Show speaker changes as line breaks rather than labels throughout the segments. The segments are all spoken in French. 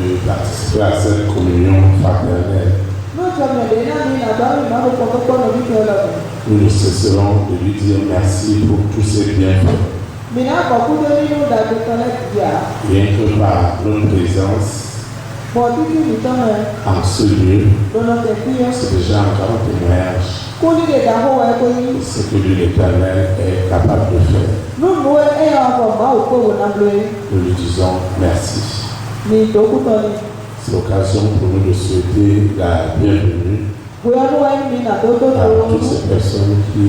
de participer à cette communion fraternelle. Nous ne cesserons de lui dire merci pour tous ses bienfaits. Rien que par notre présence en ce lieu, c'est déjà un grand témoignage de ce que lui l'Éternel est capable de faire. Nous lui disons merci. C'est l'occasion pour nous de souhaiter la bienvenue à toutes ces personnes qui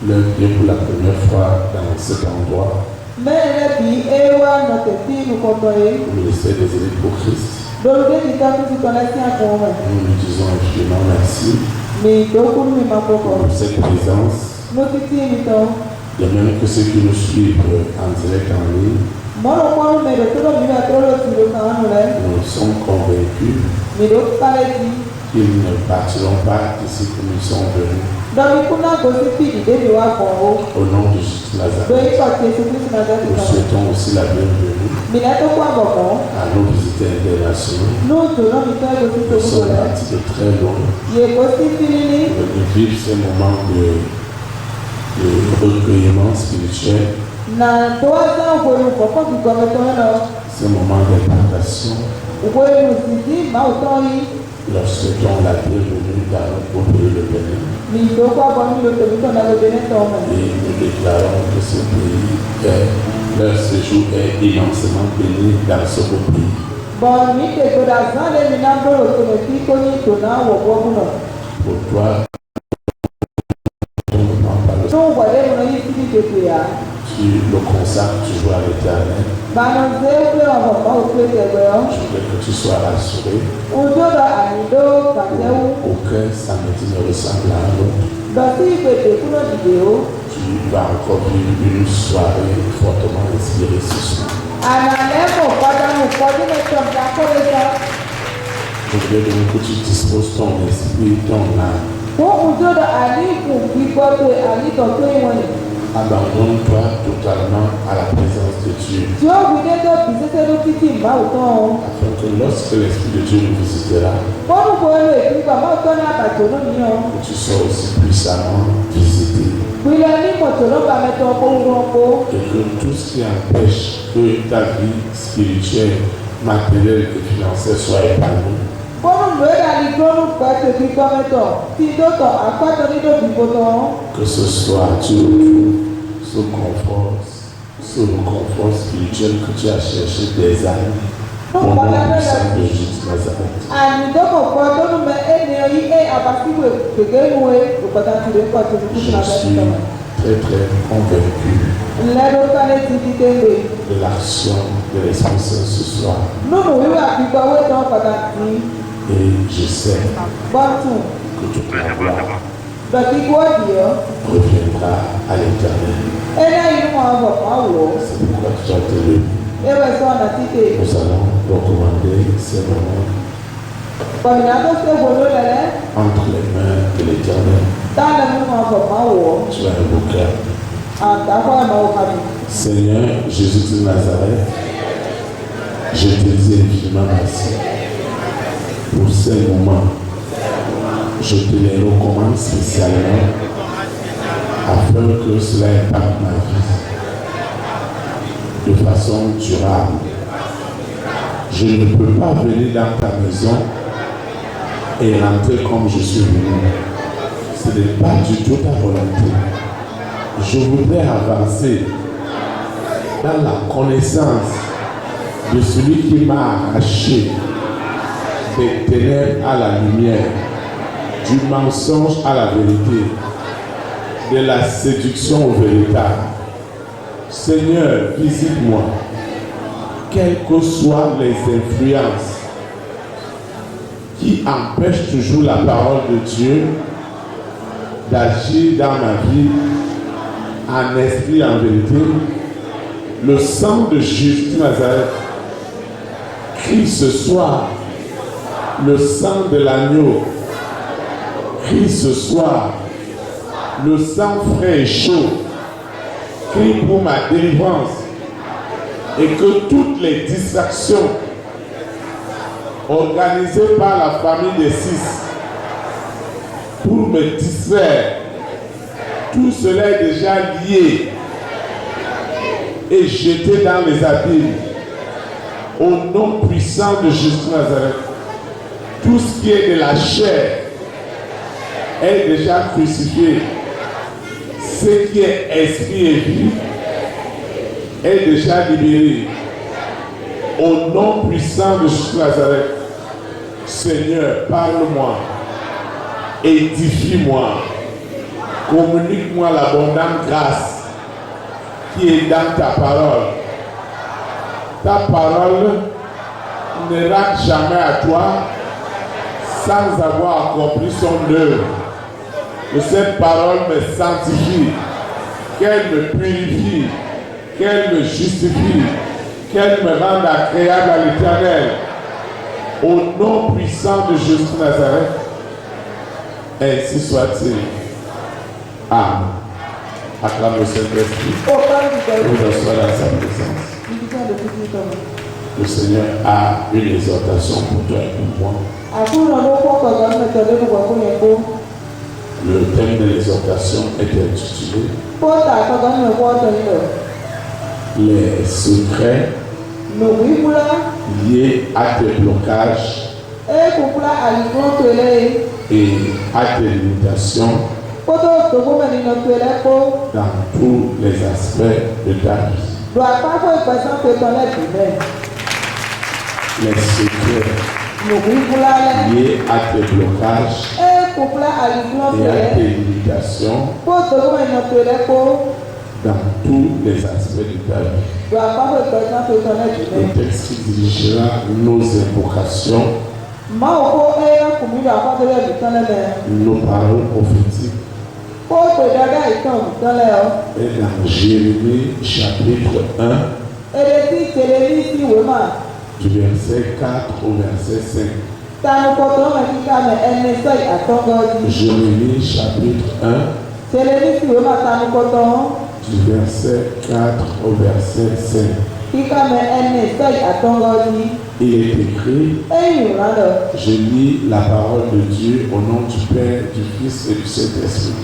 leur viennent pour la première fois dans cet endroit. Au ministère des élites pour Christ. Nous lui disons infiniment merci pour cette présence. De même que ceux qui nous suivent en direct en ligne, nous sommes convaincus qu'ils ne partiront pas d'ici comme ils sont venus. Au nom de Jésus Nazareth, nous souhaitons aussi la bienvenue à nos visiteurs internationaux. Nous sommes partis de très loin. Nous vivons ce moment de recueillement spirituel. Ce moment d'impartation. Nous souhaitons la bienvenue dans notre beau pays, le Bénin. Et nous déclarons que ce pays, leur séjour est immensément béni dans ce beau pays. Pour toi, tu le consacres toujours à l'Éternel. Je voudrais que tu sois rassuré. Aucun samedi ne ressemble à l'autre. Tu vas encore vivre une soirée fortement inspirée ce soir. Je voudrais donc que tu disposes ton esprit, ton âme. Abandonne-toi totalement à la présence de Dieu. Afin que lorsque l'Esprit de Dieu nous visitera, que tu sois aussi puissamment visité. Et que tout ce qui empêche que ta vie spirituelle, matérielle et financière soit épanouie, que ce soit tu retrouves ce confort spirituel que tu as cherché des années. Au nom puissant de Jésus Nazareth. Je suis très très convaincu de l'action de l'Esprit Saint ce soir. Et je sais que toute la gloire reviendra à l'Éternel. C'est pourquoi tu as été levé. Nous allons recommander ces moments entre les mains de l'Éternel. Tu as invoqué. Seigneur Jésus de Nazareth, je te dis infiniment merci pour ces moments. Je te les recommande spécialement afin que cela impacte ma vie de façon durable. Je ne peux pas venir dans ta maison et rentrer comme je suis venu. Ce n'est pas du tout ta volonté. Je voudrais avancer dans la connaissance de celui qui m'a arraché des ténèbres à la lumière, du mensonge à la vérité, de la séduction au véritable. Seigneur, visite-moi, quelles que soient les influences qui empêchent toujours la parole de Dieu d'agir dans ma vie, en esprit, en vérité. Le sang de Jésus de Nazareth crie ce soir, le sang de l'agneau crie ce soir, le sang frais et chaud crie pour ma délivrance, et que toutes les distractions organisé par la famille des 6 pour me distraire. Tout cela est déjà lié et jeté dans les abîmes. Au nom puissant de Jésus Nazareth, tout ce qui est de la chair est déjà crucifié. Ce qui est esprit et vie est déjà libéré. Au nom puissant de Jésus Nazareth, Seigneur, parle-moi, édifie-moi, communique-moi l'abondante grâce qui est dans ta parole. Ta parole ne rate jamais à toi sans avoir accompli son œuvre. Que cette parole me sanctifie, qu'elle me purifie, qu'elle me justifie, qu'elle me rende agréable à l'Éternel. Au nom puissant de Jésus Nazareth, ainsi soit-il. Amen. Acclame le Saint-Esprit. Nous assoyons dans sa présence. Le Seigneur a une exhortation pour toi et pour moi. Le thème de l'exhortation est intitulé les secrets liés à tes blocages et à tes limitations dans tous les aspects de ta vie. Les secrets liés à tes blocages et à tes limitations dans tous les aspects de ta vie. Le texte qui dirigera nos invocations, nos paroles prophétiques, et dans Jérémie chapitre 1, du verset 4 au verset 5. Jérémie chapitre 1, du verset 4 au verset 5. Il est écrit, je lis la parole de Dieu au nom du Père, du Fils et du Saint-Esprit.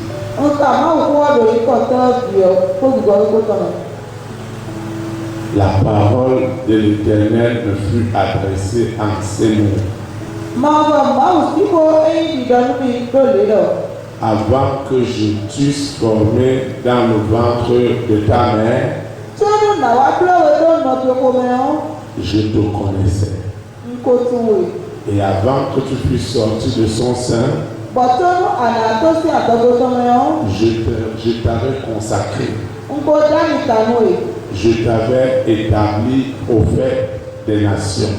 La parole de l'Éternel me fut adressée en ces mots. Avant que je t'eusse formé dans le ventre de ta mère, je te connaissais. Et avant que tu fusses sorti de son sein, je t'avais consacré. Je t'avais établi au fait des nations.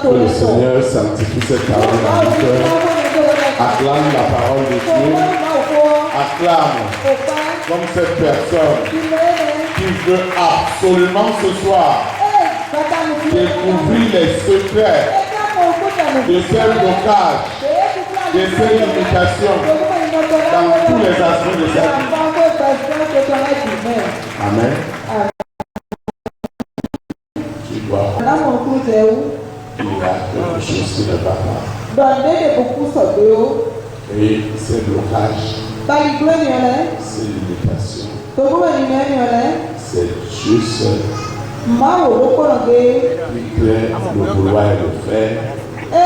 Que le Seigneur sanctifie cette parole dans notre cœur. Acclame la parole de Dieu. Acclame comme cette personne qui veut absolument ce soir découvrir les secrets de ces blocages, de ces limitations dans tous les aspects de sa vie. Amen. Tu vois, il y a quelque chose qui ne va pas. Et ces blocages, ces limitations, c'est juste qui plaît le vouloir et le faire, qui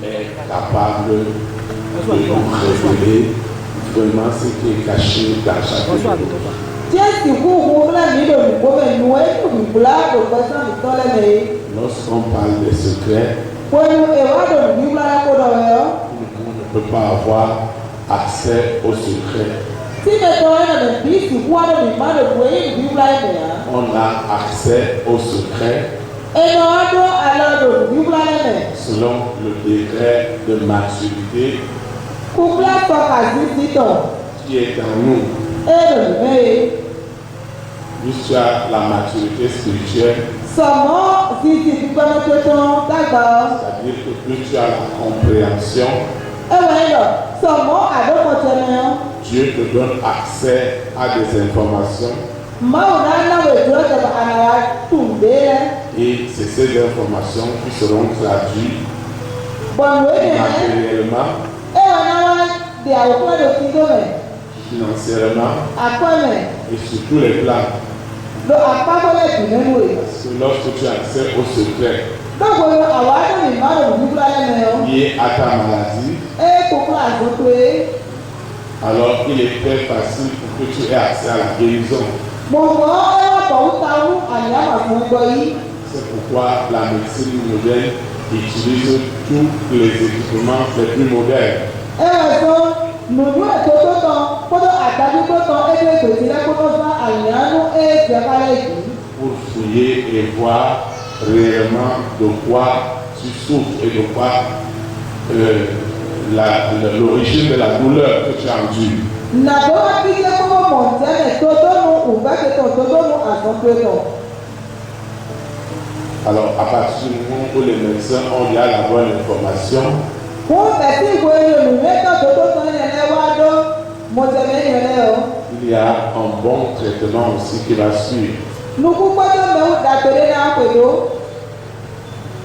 est capable de nous révéler vraiment ce qui est caché dans chaque vie. Lorsqu'on parle des secrets, on ne peut pas avoir accès aux secrets. On a accès aux secrets selon le degré de maturité qui est en nous. Plus tu as la maturité spirituelle, c'est-à-dire que plus tu as la compréhension, Dieu te donne accès à des informations ces informations qui seront traduites matériellement, financièrement et sur tous les plans. Parce que lorsque tu as accès au secret lié à ta maladie, alors il est très facile pour que tu aies accès à la guérison. C'est pourquoi la médecine moderne utilise tous les équipements les plus modernes. Pour fouiller et voir réellement de quoi tu souffres et de quoi l'origine de la douleur que tu as endure. Alors, à partir du moment où les médecins ont déjà la bonne information, il y a un bon traitement aussi qui va suivre.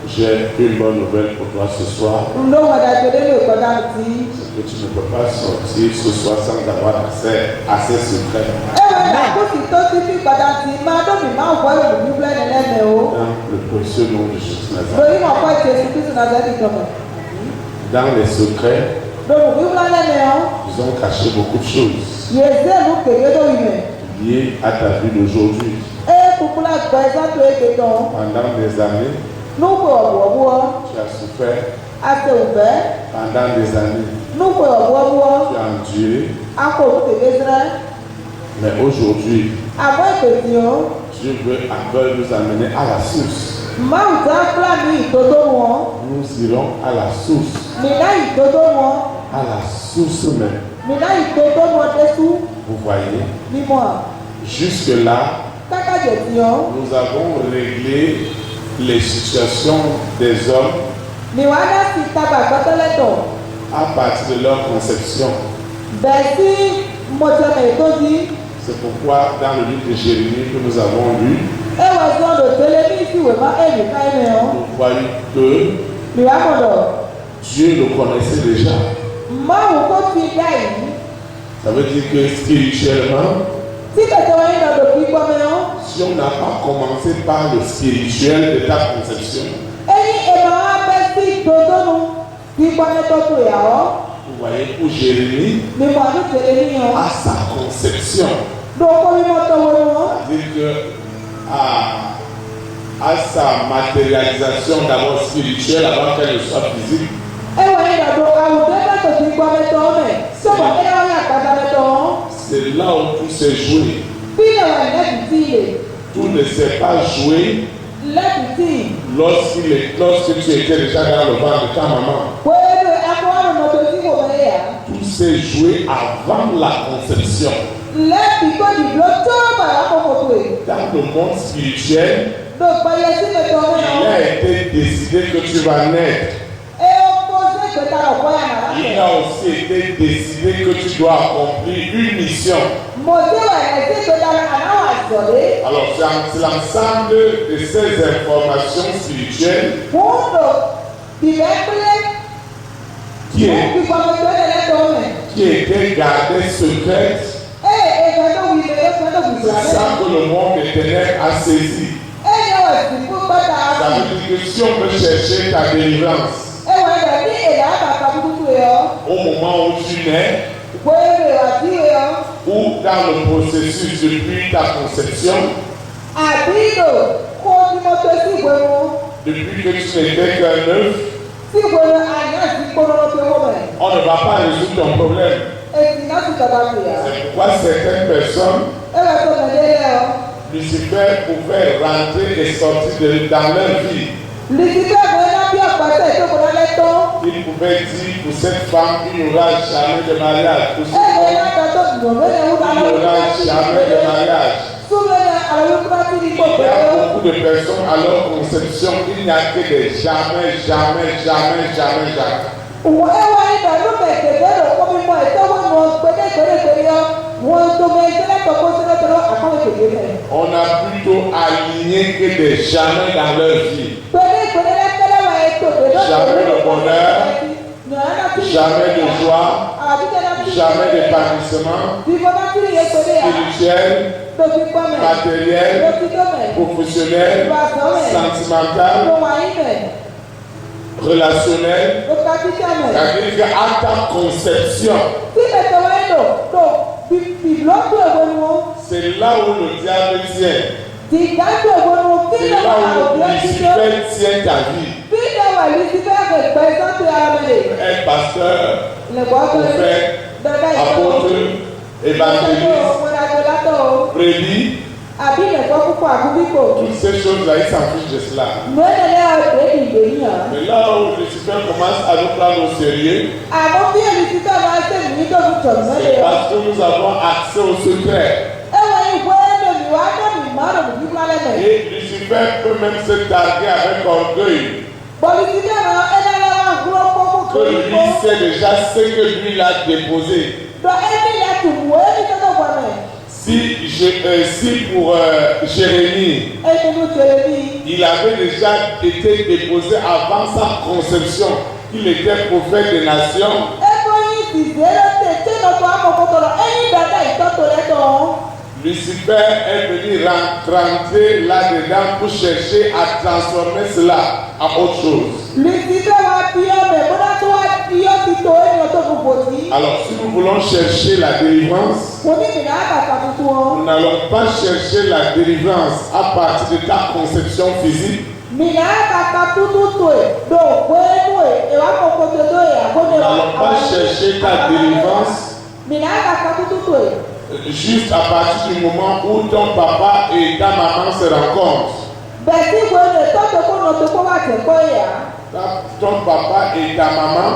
J'ai une bonne nouvelle pour toi ce soir. C'est que tu ne peux pas sortir ce soir sans avoir accès à ces secrets. Dans le précieux nom de Jésus Nazareth. Dans les secrets, ils ont caché beaucoup de choses liées à ta vie d'aujourd'hui. Pendant des années, tu as souffert. Pendant des années, tu as enduré. Mais aujourd'hui, Dieu veut encore nous amener à la source. Nous irons à la source. À la source même. Vous voyez, jusque-là, nous avons réglé les situations des hommes à partir de leur conception. C'est pourquoi dans le livre de Jérémie que nous avons lu, nous voyons que Dieu le connaissait déjà. Ça veut dire que spirituellement, si on n'a pas commencé par le spirituel de ta conception, vous voyez, pour Jérémie, à sa conception, c'est-à-dire que à sa matérialisation d'abord spirituelle avant qu'elle ne soit physique, c'est là où tout s'est joué. Tout ne s'est pas joué lorsque tu étais déjà dans le ventre de ta maman. Tout s'est joué avant la conception. Dans le monde spirituel, il a été décidé que tu vas naître. Il a aussi été décidé que tu dois accomplir une mission. Alors c'est l'ensemble de ces informations spirituelles qui étaient gardées secrètes. C'est ça que le monde des ténèbres a saisi. Ça veut dire que si on veut chercher ta délivrance au moment où tu nais, ou dans le processus depuis ta conception, depuis que tu n'étais qu'un œuf, on ne va pas résoudre ton problème. C'est pourquoi certaines personnes, Lucifer pouvait rentrer et sortir dans leur vie. Il pouvait dire pour cette femme qu'il n'y aura jamais de mariage. Pour cet homme, il n'y aura jamais de mariage. Il y a beaucoup de personnes à leur conception, il n'y a que des jamais, jamais, jamais, jamais, jamais. On a plutôt allié n'imaginez que des jamais dans leur vie. Jamais de bonheur, jamais de joie, jamais d'épanouissement spirituel, matériel, professionnel, sentimental, relationnel. C'est-à-dire qu'à ta conception, c'est là où le diable vient. C'est là où Lucifer tient ta vie. Un pasteur, prophète, apôtre, évangéliste, prédit. Toutes ces choses-là, ils s'en fichent de cela. Mais là où Lucifer commence à nous prendre au sérieux, c'est parce que nous avons accès au secret. Et Lucifer peut même se targuer avec orgueil. Que lui sait déjà ce que lui l'a déposé. Si pour Jérémie, il avait déjà été déposé avant sa conception, qu'il était prophète des nations. Lucifer est venu rentrer là-dedans pour chercher à transformer cela en autre chose. Alors, si nous voulons chercher la délivrance, nous n'allons pas chercher la délivrance à partir de ta conception physique. Nous n'allons pas chercher ta délivrance juste à partir du moment où ton papa et ta maman se rencontrent. Ton papa et ta maman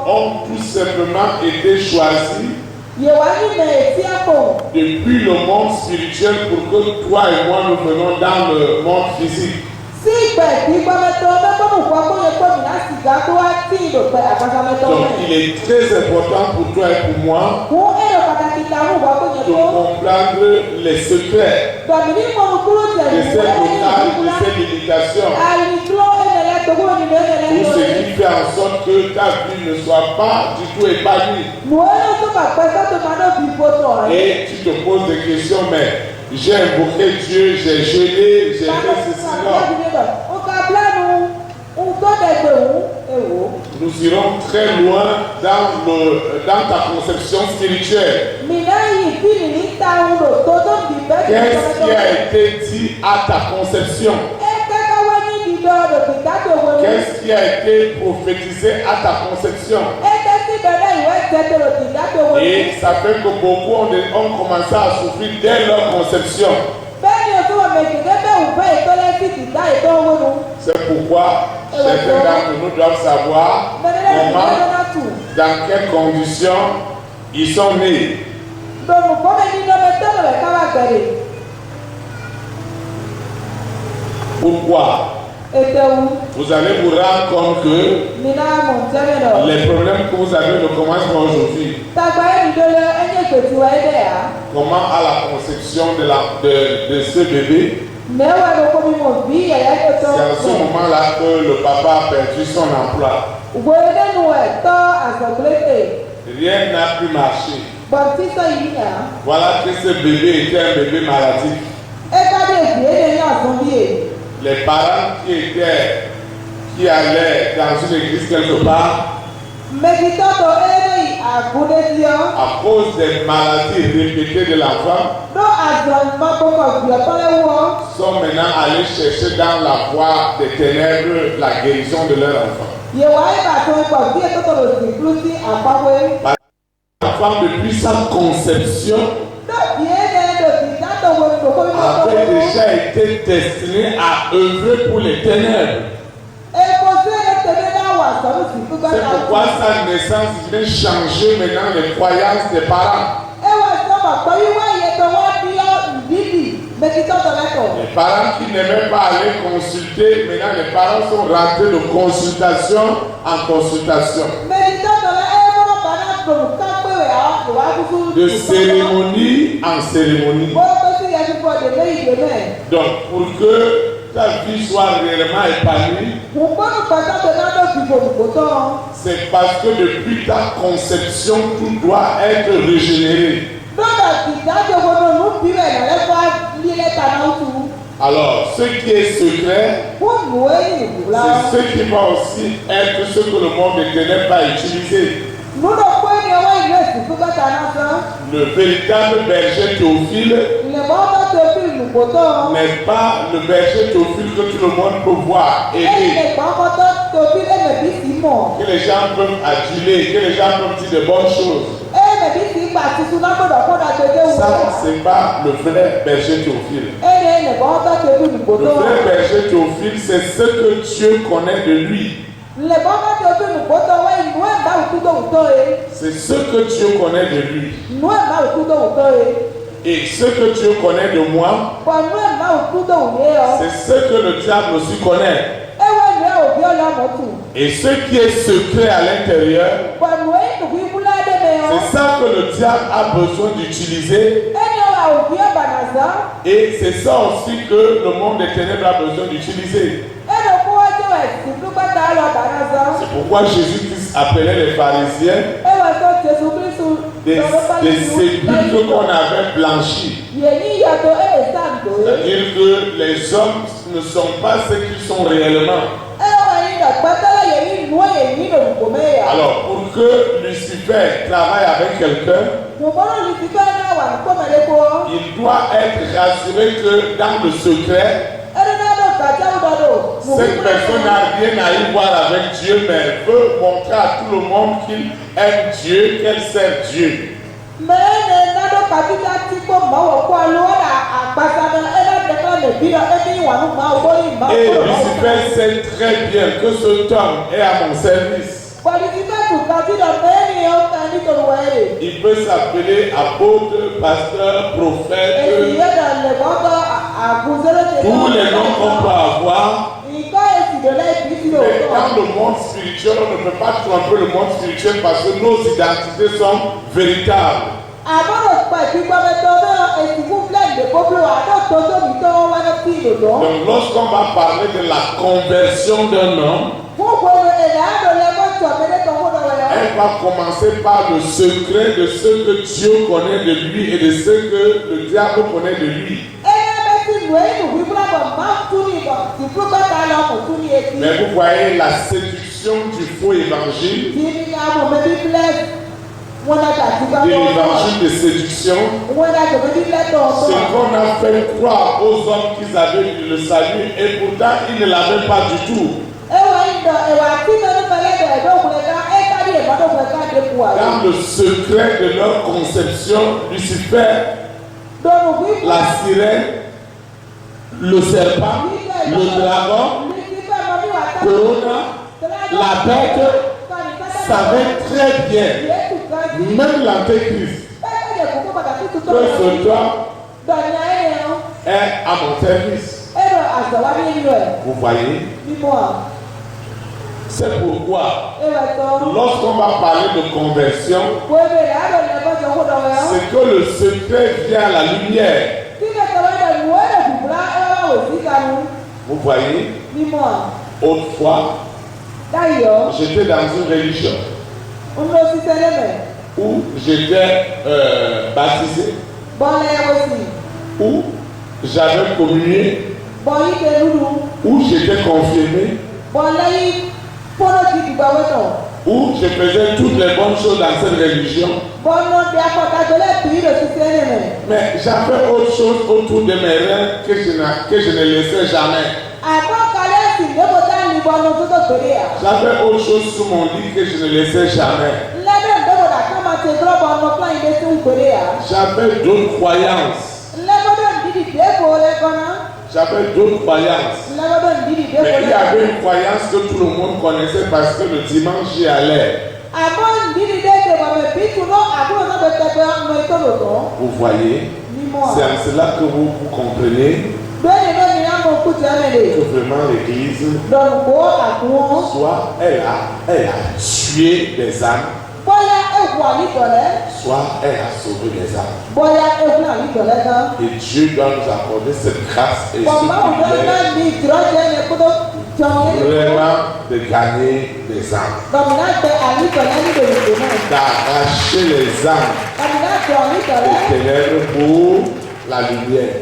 ont tout simplement été choisis depuis le monde spirituel pour que toi et moi nous venons dans le monde physique. Donc il est très important pour toi et pour moi de comprendre les secrets de ces blocages, de ces limitations. Tout ce qui fait en sorte que ta vie ne soit pas du tout épanouie. Et tu te poses des questions, mais j'ai invoqué Dieu, j'ai jeûné, j'ai fait ceci, là. Nous irons très loin dans ta conception spirituelle. Qu'est-ce qui a été dit à ta conception? Qu'est-ce qui a été prophétisé à ta conception? Et ça fait que beaucoup ont commencé à souffrir dès leur conception. C'est pourquoi certains d'entre nous doivent savoir comment, dans quelles conditions ils sont nés. Pourquoi? Vous allez vous rendre compte que les problèmes que vous avez ne commencent pas aujourd'hui. Comment à la conception de ce bébé, c'est à ce moment-là que le papa a perdu son emploi. Rien n'a pu marcher. Voilà que ce bébé était un bébé maladif. Les parents qui allaient dans une église quelque part, à cause des maladies répétées de l'enfant, sont maintenant allés chercher dans la voie des ténèbres la guérison de leur enfant. L'enfant, depuis sa conception, avait déjà été destiné à œuvrer pour les ténèbres. C'est pourquoi sa naissance vient changer maintenant les croyances des parents. Les parents qui n'aimaient pas aller consulter, maintenant les parents sont rentrés de consultation en consultation. De cérémonie en cérémonie. Donc, pour que ta vie soit réellement épanouie, c'est parce que depuis ta conception, tout doit être régénéré. Alors, ce qui est secret, c'est ce qui va aussi être ce que le monde éternel va utiliser. Le véritable berger Théophile n'est pas le berger Théophile que tout le monde peut voir, aimer, que les gens peuvent aduler, que les gens peuvent dire de bonnes choses. Ça, c'est pas le vrai berger Théophile. Le vrai berger Théophile, c'est ce que Dieu connaît de lui. C'est ce que Dieu connaît de lui. Et ce que Dieu connaît de moi, c'est ce que le diable aussi connaît. Et ce qui est secret à l'intérieur, c'est ça que le diable a besoin d'utiliser. Et c'est ça aussi que le monde des ténèbres a besoin d'utiliser. C'est pourquoi Jésus-Christ appelait les pharisiens des sépulcres qu'on avait blanchis. C'est-à-dire que les hommes ne sont pas ce qu'ils sont réellement. Alors, pour que Lucifer travaille avec quelqu'un, il doit être rassuré que dans le secret, cette personne n'a rien à y voir avec Dieu, mais elle veut montrer à tout le monde qu'il aime Dieu, qu'elle sert Dieu. Et Lucifer sait très bien que cet homme est à mon service. Il peut s'appeler apôtre, pasteur, prophète, tous les noms qu'on peut avoir. Mais dans le monde spirituel, on ne peut pas tromper le monde spirituel parce que nos identités sont véritables. Donc lorsqu'on va parler de la conversion d'un homme, elle va commencer par le secret de ce que Dieu connaît de lui et de ce que le diable connaît de lui. Mais vous voyez la séduction du faux évangile, de l'évangile de séduction, ce qu'on a fait croire aux hommes qu'ils avaient le salut et pourtant ils ne l'avaient pas du tout. Dans le secret de leur conception, Lucifer, la sirène, le serpent, le dragon, Corona, la bête, savait très bien, même l'antéchrist, que ce homme est à mon service. Vous voyez? C'est pourquoi, lorsqu'on va parler de conversion, c'est que le secret vient à la lumière. Vous voyez? Autrefois, j'étais dans une religion où j'étais baptisé, où j'avais communié, où j'étais confirmé, où je faisais toutes les bonnes choses dans cette religion. Mais j'avais autre chose autour de mes reins que je ne laissais jamais. J'avais autre chose sous mon lit que je ne laissais jamais. J'avais d'autres croyances. J'avais d'autres croyances. Mais il y avait une croyance que tout le monde connaissait parce que le dimanche j'y allais. Vous voyez, c'est en cela que vous comprenez que vraiment l'église, soit elle a tué des âmes, soit elle a sauvé les âmes. Et Dieu doit nous accorder cette grâce et ce privilège vraiment de gagner des âmes, d'arracher les âmes des ténèbres pour la lumière,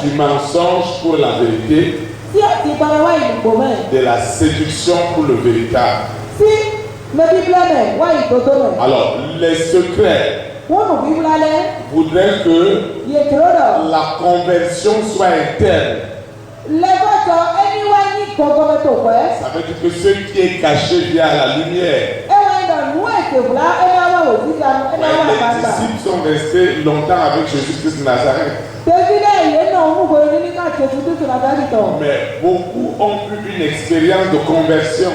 du mensonge pour la vérité, de la séduction pour le véritable. Alors, les secrets voudraient que la conversion soit interne. Ça veut dire que ce qui est caché vient à la lumière. Les disciples sont restés longtemps avec Jésus-Christ de Nazareth. Mais beaucoup ont eu une expérience de conversion.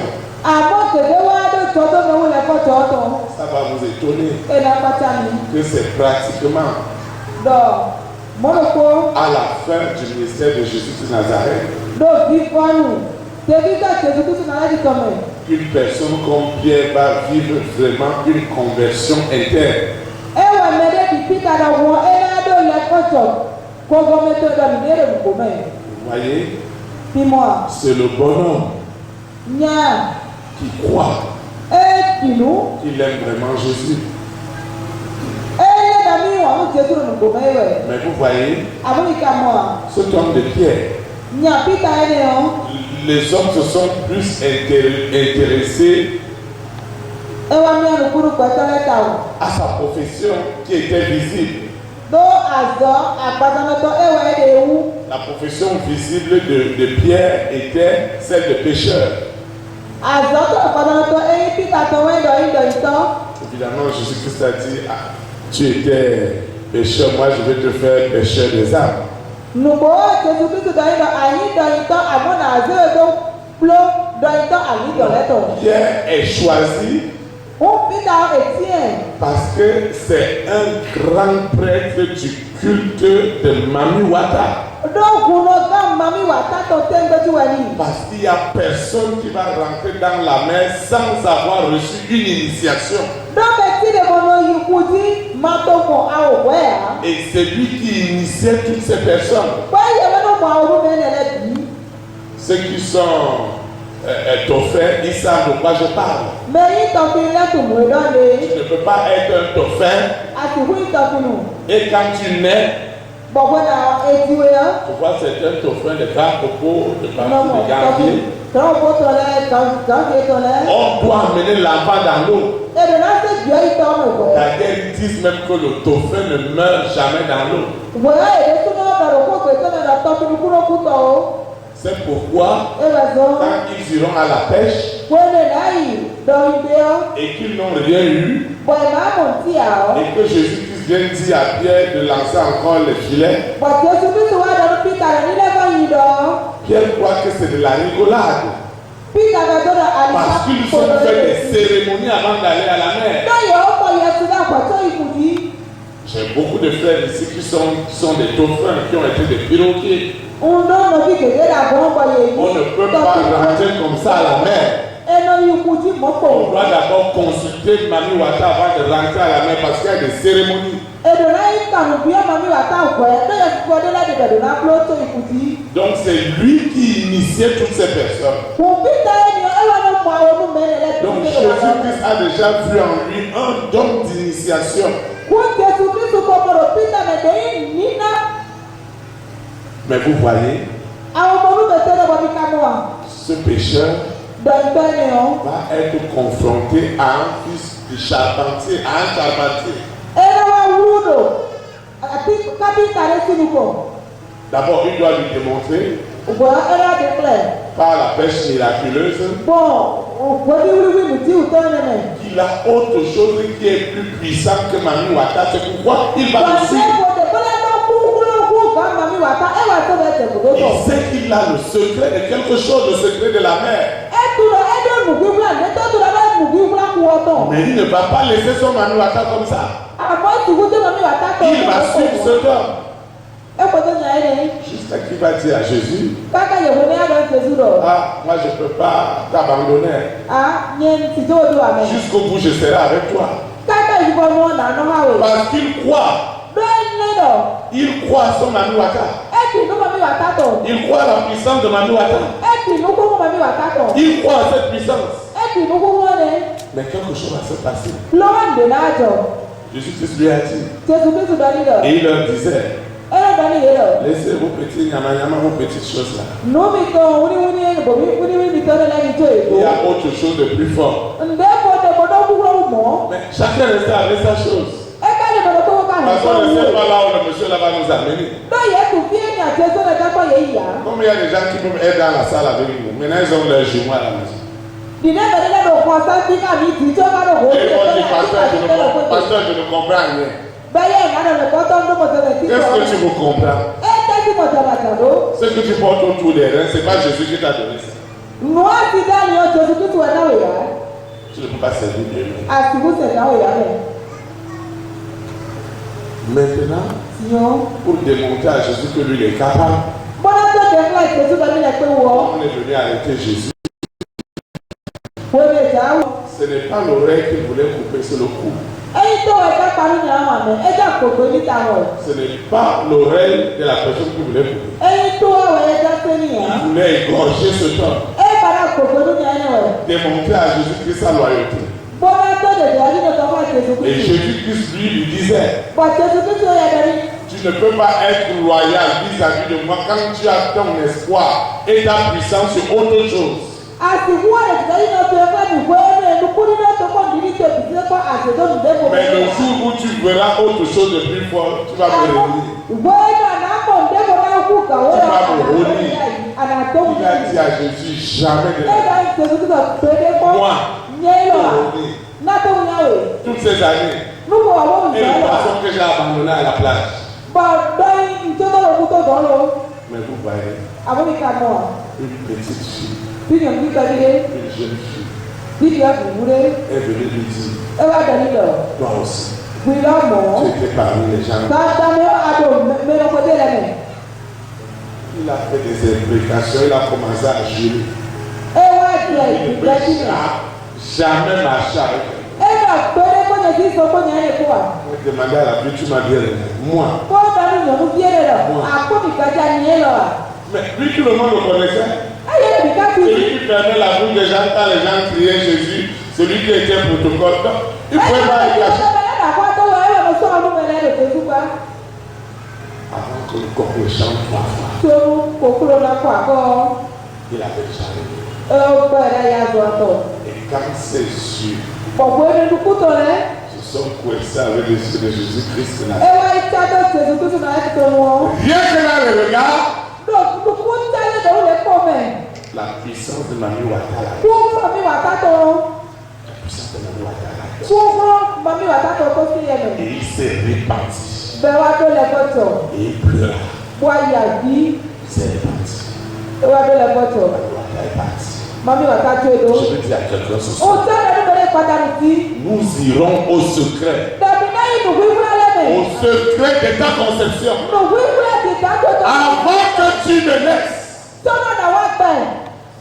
Ça va vous étonner que c'est pratiquement à la fin du ministère de Jésus de Nazareth qu'une personne comme Pierre va vivre vraiment une conversion interne. Vous voyez, c'est le bonhomme qui croit qu'il aime vraiment Jésus. Mais vous voyez, cet homme de Pierre, les hommes se sont plus intéressés à sa profession qui était visible. La profession visible de Pierre était celle de pécheur. Évidemment, Jésus-Christ a dit, tu étais pécheur, moi je vais te faire pécheur des âmes. Pierre est choisi parce que c'est un grand prêtre du culte de Mami Wata. Parce qu'il n'y a personne qui va rentrer dans la mer sans avoir reçu une initiation. Et c'est lui qui initiait toutes ces personnes. Ceux qui sont dauphins, ils savent de quoi je parle. Tu ne peux pas être un dauphin. Et quand tu nais, tu vois, c'est un dauphin de grand propos, de partie de Gambier. On doit amener l'enfant dans l'eau. D'ailleurs, ils disent même que le dauphin ne meurt jamais dans l'eau. C'est pourquoi, quand ils iront à la pêche et qu'ils n'ont rien eu, et que Jésus-Christ vient dire à Pierre de lancer encore le filet, Pierre croit que c'est de la rigolade. Parce qu'ils ont fait des cérémonies avant d'aller à la mer. J'ai beaucoup de frères ici qui sont des dauphins, qui ont été des piroguiers. On ne peut pas rentrer comme ça à la mer. On doit d'abord consulter Mami Wata avant de rentrer à la mer parce qu'il y a des cérémonies. Donc c'est lui qui initiait toutes ces personnes. Donc Jésus-Christ a déjà vu en lui un don d'initiation. Mais vous voyez, ce pécheur va être confronté à un fils de charpentier, à un charpentier. D'abord, il doit lui démontrer par la pêche miraculeuse qu'il a autre chose qui est plus puissant que Mami Wata. C'est pourquoi il va le suivre. Il sait qu'il a le secret de quelque chose, le secret de la mer. Mais il ne va pas laisser son Mami Wata comme ça. Il va suivre cet homme C'est qui va dire à Jésus,
Kaka Yehone Adon Jésus lo.
ah, moi je ne peux pas t'abandonner.
Ah, nyen ti do do amen.
Jusqu'au bout, je serai avec toi.
Kaka Yubo mo na no ha we.
Parce qu'il croit.
Do neno.
Il croit à son Mami Wata.
Eki no mami watato.
Il croit à la puissance de Mami Wata.
Eki no ko mami watato.
Il croit à cette puissance.
Eki no ko wone.
Mais quelque chose va se passer.
Lawan de najo.
Jésus-Christ lui a dit.
Jésus Christ dani do.
Et il leur disait,
Ela dani yelo.
laissez vos petits nyama, vos petites choses là.
No mi ko wuni bo mi to la ni to
Il y
e.
a autre chose de plus fort.
Ndefo de bodo kuro mo.
Mais chacun restait avec sa chose.
Eka le bodo ko ka.
Parce qu'on ne sait pas là où le monsieur là va nous amener.
Do ye tu fie ni atezo na tako ye ya.
Comme il y a des gens qui peuvent être dans la salle avec nous. Maintenant ils ont leur jumeau à la maison.
Dine bele do ko sa ti ka mi ti to ka do ho.
Et on dit, pasteur, je ne comprends rien.
Baye na do ko to ndo mo te ti.
Qu'est-ce que tu veux comprendre? Ce que tu portes autour des reins, ce n'est pas Jésus qui t'a donné ça. Tu ne peux pas servir Dieu. Maintenant, pour démontrer à Jésus que lui il est capable, on est venu arrêter Jésus. Ce n'est pas l'oreille qu'il voulait couper, c'est le cou. Ce n'est pas l'oreille de la personne qui voulait couper. Il voulait égorger ce temps. Démontrer à Jésus-Christ sa loyauté. Et Jésus-Christ lui disait, tu ne peux pas être loyal vis-à-vis de moi quand tu as ton espoir et ta puissance sur autre chose. Mais le jour où tu verras autre chose de plus fort, tu vas me réunir. Tu vas me réunir. Il a dit à Jésus, jamais de moi, toutes ces années, et le poisson que j'ai abandonné à la plage. Mais vous voyez, une petite fille, une jeune fille, est venue lui dire, toi aussi, tu étais parmi les gens. Il a fait des implications, il a commencé à jurer. Il ne peut jamais marcher avec elle. Je demandais à la pluie, tu m'as dit moi. Mais lui tout le monde le connaissait. Celui qui fermait la bouche des gens quand les gens criaient Jésus, celui qui était protocole. Donc, il ne pouvait pas y cacher. Avant que le coq ne chante 3 fois, il avait déjà réveillé. Et quand ses yeux se sont coincés avec les yeux de Jésus-Christ, rien que dans le regard, la puissance de Mami Wata, la puissance de Mami Wata, et il s'est répandu. Et il pleura. Il s'est répandu. Mami Wata est parti. Je veux dire à quelqu'un ce soir, nous irons au secret. Au secret de ta conception. Avant que tu ne naisses.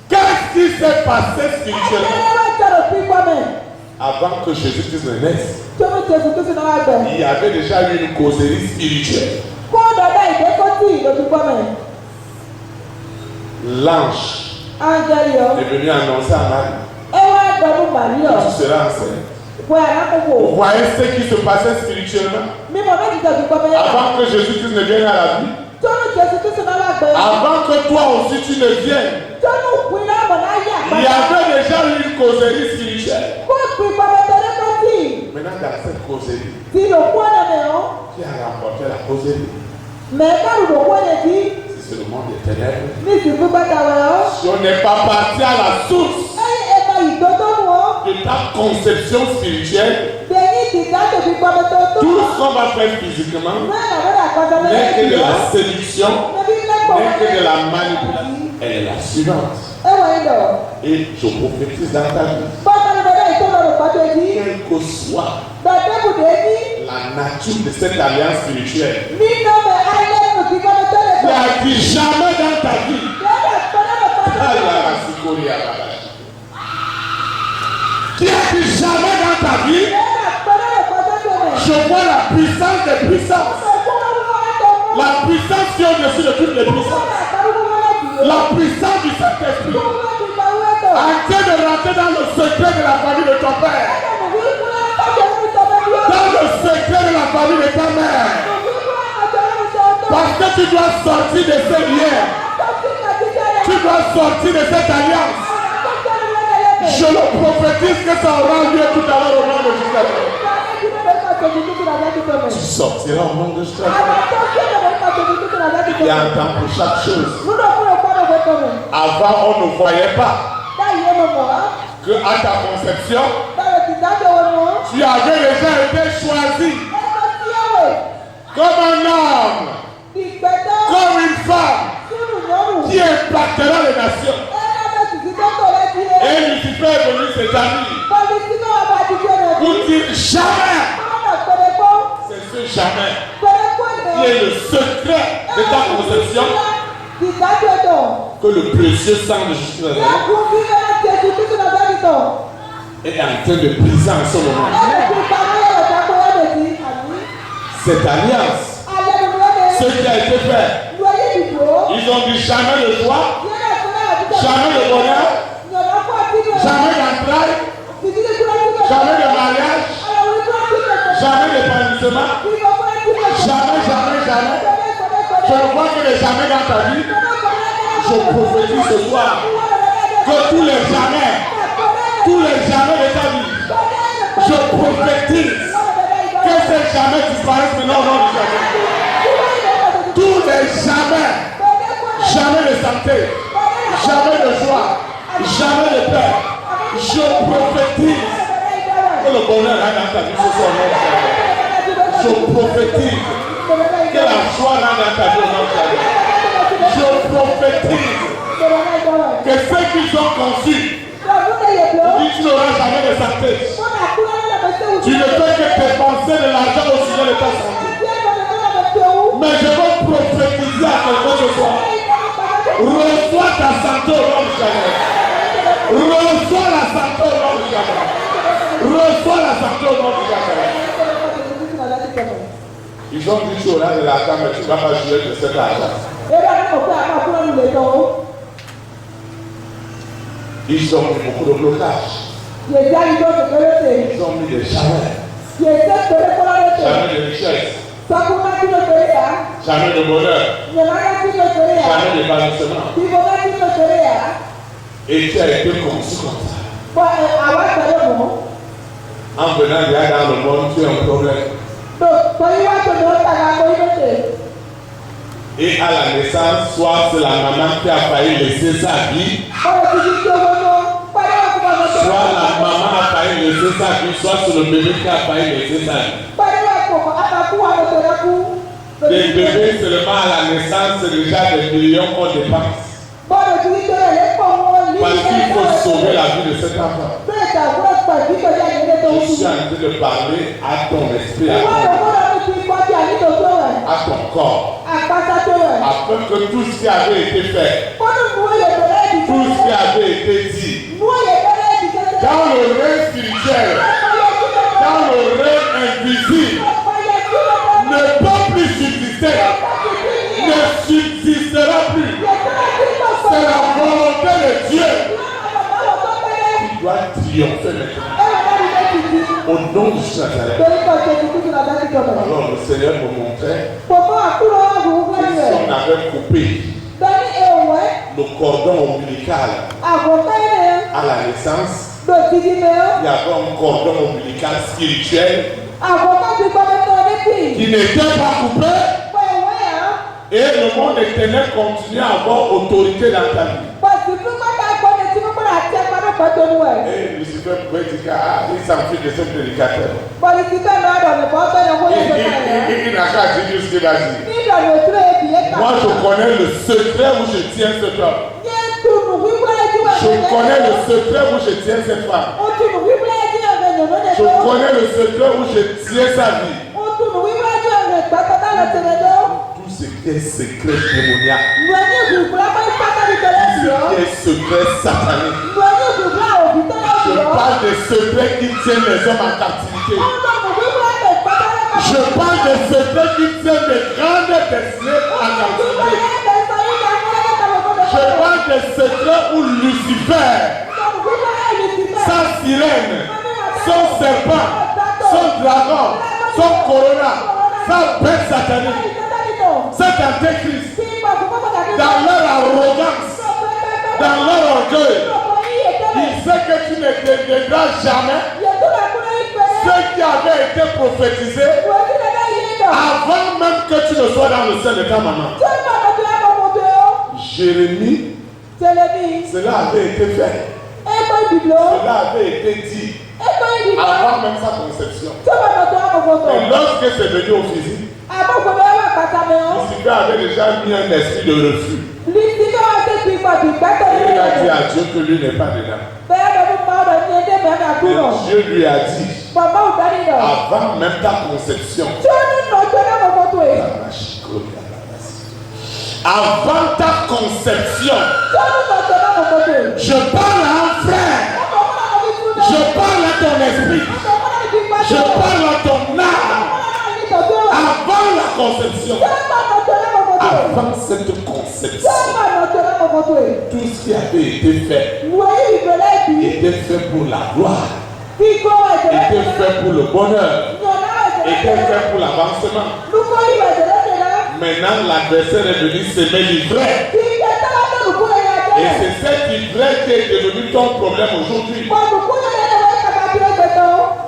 Qu'est-ce qui s'est passé spirituellement? Avant que Jésus-Christ ne naisse, il y avait déjà eu une causerie spirituelle. L'ange est venu annoncer à Marie, tu seras enceinte. Vous voyez ce qui se passait spirituellement avant que Jésus-Christ ne vienne à la vie. Avant que toi aussi tu ne viennes, il y avait déjà eu une causerie spirituelle. Maintenant dans cette causerie, qui a remporté la causerie? C'est le monde des ténèbres. Si on n'est pas parti à la source de ta conception spirituelle, tout ce qu'on va faire physiquement n'est que de la séduction, n'est que de la manipulation. Elle est la suivante. Et je prophétise dans ta vie, quelle que soit la nature de cette alliance spirituelle, a dit jamais dans ta vie. Qui a dit jamais dans ta vie, je vois la puissance des puissances. La puissance qui est au-dessus de toutes les puissances. La puissance du Saint-Esprit. En train de rentrer dans le secret de la famille de ton père. Dans le secret de la famille de ta mère. Parce que tu dois sortir de ces liens. Tu dois sortir de cette alliance. Je le prophétise que ça aura lieu tout à l'heure au nom de Jésus. Tu sortiras au nom de Jésus. Il y a un temps pour chaque chose. Avant, on ne voyait pas que à ta conception, tu avais déjà été choisi comme un homme, comme une femme qui impactera les nations. Et Lucifer est venu ses amis pour dire jamais. C'est ce jamais qui est le secret de ta conception que le précieux sang de Jésus est en train de briser en ce moment. Cette alliance, ce qui a été fait, ils ont dit jamais le choix, jamais le bonheur, jamais d'entrailles, jamais de mariage, jamais d'épanouissement, jamais. Je ne vois que les jamais dans ta vie. Je prophétise ce soir que tous les jamais de ta vie, je prophétise que ces jamais disparaissent maintenant au nom de Jésus. Tous les jamais de santé, jamais de joie, jamais de paix. Je prophétise que le bonheur est dans ta vie ce soir. Je prophétise que la joie est dans ta vie. Je prophétise que ceux qui sont conçus, tu n'auras jamais de santé. Tu ne peux que dépenser de l'argent au sujet de ta santé. Mais je veux prophétiser à quelqu'un ce soir. Reçois ta santé au nom de Jésus. Reçois la santé au nom de Jésus. Reçois la santé au nom de Jésus. Ils ont dit tu auras de l'argent, mais tu ne vas pas jouer de cet argent. Ils ont mis beaucoup de blocages. Ils ont mis des jamais. Jamais de richesse. Jamais de bonheur. Jamais d'épanouissement. Et tu as été conçu comme ça. En venant là dans le monde, tu as un problème. Et à la naissance, soit c'est la maman qui a failli laisser sa vie, soit la maman a failli laisser sa vie, soit c'est le bébé qui a failli laisser sa vie. Les bébés seulement à la naissance, c'est déjà des millions qu'on dépense. Parce qu'il faut sauver la vie de cet enfant. Je suis en train de parler à ton esprit, à ton corps, afin que tout ce qui avait été fait, tout ce qui avait été dit, dans le règne spirituel, dans le règne invisible, ne peut plus subsister, ne subsistera plus. C'est la volonté de Dieu qui doit triompher maintenant. Au nom de Jésus. Alors le Seigneur me montrait que si on avait coupé le cordon ombilical à la naissance, il y avait un cordon ombilical spirituel qui n'était pas coupé. Et le monde éternel continue à avoir autorité dans ta vie. Et Lucifer pouvait dire qu'il s'enfuit de ce prédicateur. Il n'a qu'à dire ce qu'il a dit. Moi je connais le secret où je tiens cet homme. Je connais le secret où je tiens cette femme. Je connais le secret où je tiens sa vie. Tout ce qui est secret démoniaque,
Mwenye kukula kwa ipata
ce
vitolesio.
qui est secret satanique.
Mwenye kukula
Je
ovitolesio.
parle des secrets qui tiennent les hommes en captivité.
Ọmọ kukula kwa ipata
Je parle des secrets qui tiennent les grandes destinées en captivité. Je parle des secrets où Lucifer, sa sirène, son serpent, son dragon, son corona, sa bête satanique, cet antéchrist, dans leur arrogance, dans leur orgueil, il sait que tu ne deviendras jamais ce qui avait été prophétisé avant même que tu ne sois dans le sein de ta maman. Jérémie, cela avait été fait. Cela avait été dit avant même sa conception. Et lorsque c'est venu au physique, Lucifer avait déjà mis un esprit de refus. Et il a dit à Dieu que lui n'est pas dedans. Et Dieu lui a dit, avant même ta conception, avant ta conception, je parle à un frère, je parle à ton esprit, je parle à ton âme, avant la conception, avant cette conception, tout ce qui avait été fait était fait pour la gloire, était fait pour le bonheur, était fait pour l'avancement. Maintenant, l'adversaire est venu semer l'ivraie. Et c'est cette ivraie qui est devenue ton problème aujourd'hui.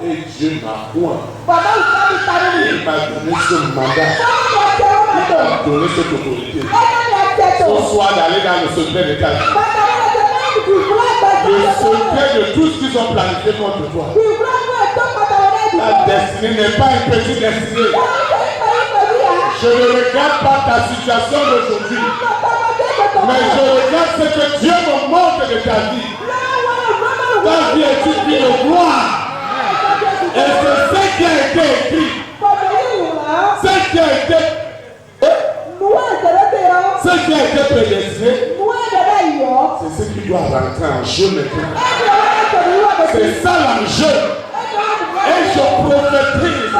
Et Dieu m'a point. Il m'a donné ce mandat. Il m'a donné cette autorité. Ce soir d'aller dans le secret de ta vie. Le secret de tout ce qu'ils ont planifié contre toi. Ta destinée n'est pas une petite destinée. Je ne regarde pas ta situation d'aujourd'hui, mais je regarde ce que Dieu me montre de ta vie. Ta vie est une vie de gloire. Et c'est ce qui a été écrit. Ce qui a été prédestiné, c'est ce qui doit rentrer en jeu maintenant. C'est ça l'enjeu. Et je prophétise,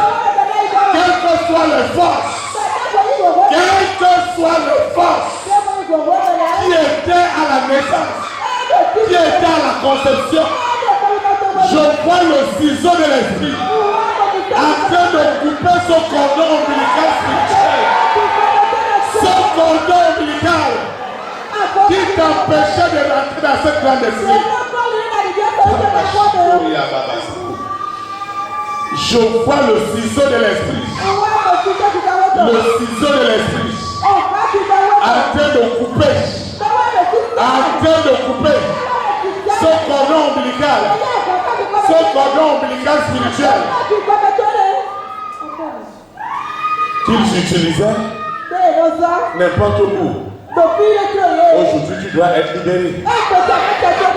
quelles que soient les forces, quelles que soient les forces qui étaient à la naissance, qui étaient à la conception, je vois le ciseau de l'esprit en train de couper ce cordon ombilical spirituel, ce cordon ombilical qui t'empêchait de rentrer dans cette grande destinée. Je vois le ciseau de l'esprit, le ciseau de l'esprit en train de couper ce cordon ombilical, spirituel qu'ils utilisaient n'importe où. Aujourd'hui, tu dois être libéré.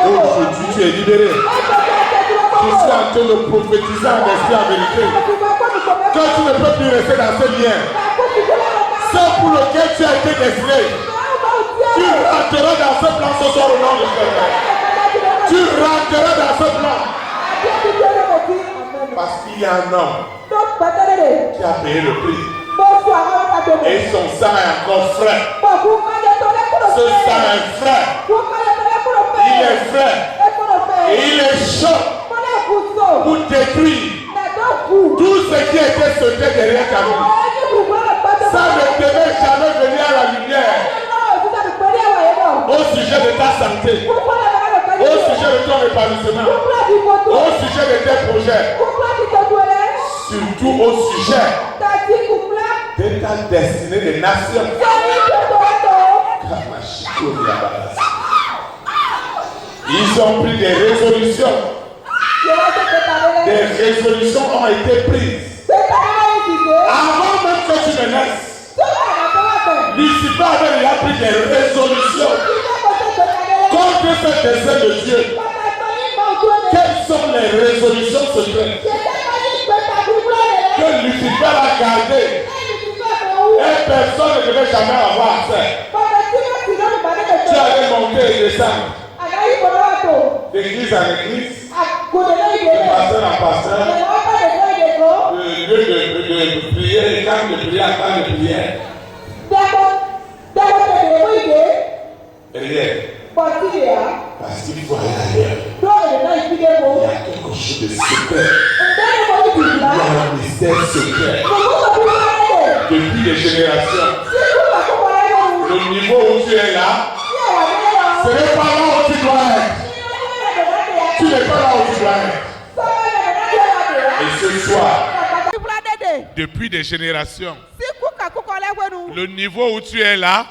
Aujourd'hui, tu es libéré. Je suis en train de prophétiser en esprit en vérité que tu ne peux plus rester dans ce lien. C'est pour lequel tu as été destiné. Tu rentreras dans ce plan ce soir au nom de Jésus. Tu rentreras dans ce plan. Parce qu'il y a un homme qui a payé le prix. Et son sang est encore frais. Ce sang est frais. Il est frais. Et il est chaud pour détruire tout ce qui était sauté derrière ta vie. Ça ne devait jamais venir à la lumière. Au sujet de ta santé, au sujet de ton épanouissement, au sujet de tes projets, surtout au sujet de ta destinée des nations. Ils ont pris des résolutions. Des résolutions ont été prises avant même que tu ne naisses. Lucifer avait déjà pris des résolutions contre ce dessein de Dieu. Quelles sont les résolutions secrètes que Lucifer a gardées et personne ne devait jamais avoir accès. Tu allais monter et descendre. D'église en église, de pasteur en pasteur, de lieu de prière, de camp de prière à camp de prière. Rien. Parce qu'il faut aller ailleurs. Il y a quelque chose de secret. Il y a un mystère secret. Depuis des générations. Le niveau où tu es là, ce n'est pas là où tu dois être. Tu n'es pas là où tu dois être. Et ce soir, depuis des générations, le niveau où tu es là,